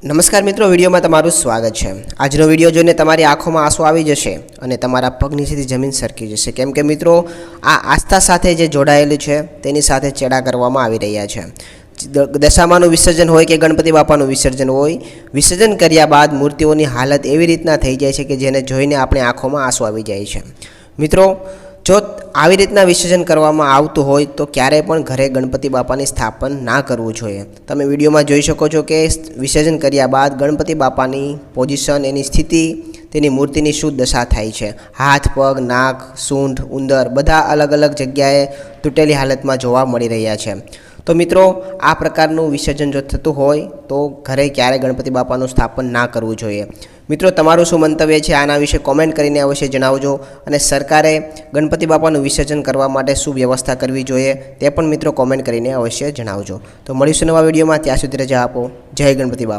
નમસ્કાર મિત્રો, વિડીયોમાં તમારું સ્વાગત છે। આજનો વિડીયો જોઈને તમારી આંખોમાં આંસુ આવી જશે અને તમારા પગ નીચેથી જમીન સરકી જશે, કેમ કે મિત્રો આ આસ્થા સાથે જે જોડાયેલું છે તેની સાથે ચેડા કરવામાં આવી રહ્યા છે। દશામાનું વિસર્જન હોય કે ગણપતિ બાપાનું વિસર્જન હોય, વિસર્જન કર્યા બાદ મૂર્તિઓની હાલત એવી રીતના થઈ જાય છે કે જેને જોઈને આપણે આંખોમાં આંસુ આવી જાય છે। મિત્રો, જો આવી રીતના વિસર્જન કરવામાં આવતું હોય તો ક્યારેય પણ ઘરે ગણપતિ બાપાની સ્થાપન ના કરવું જોઈએ। તમે વિડીયોમાં જોઈ શકો છો કે વિસર્જન કર્યા બાદ ગણપતિ બાપાની પોઝિશન, એની સ્થિતિ, તેની મૂર્તિની શું દશા થાય છે। હાથ, પગ, નાક, સૂંઢ, ઉંદર બધા અલગ અલગ જગ્યાએ તૂટેલી હાલતમાં જોવા મળી રહ્યા છે। તો મિત્રો, આ પ્રકારનું વિસર્જન જો થતું હોય તો ઘરે ક્યારેય ગણપતિ બાપાનું સ્થાપન ના કરવું જોઈએ। મિત્રો, તમારું શું મંતવ્ય છે આના વિશે કોમેન્ટ કરીને અવશ્ય જણાવજો, અને સરકારે ગણપતિ બાપાનું વિસર્જન કરવા માટે શું વ્યવસ્થા કરવી જોઈએ તે પણ મિત્રો કોમેન્ટ કરીને અવશ્ય જણાવજો। તો મળીશું નવા વિડીયોમાં, ત્યાં સુધી રજા આપો। જય ગણપતિ બાપા।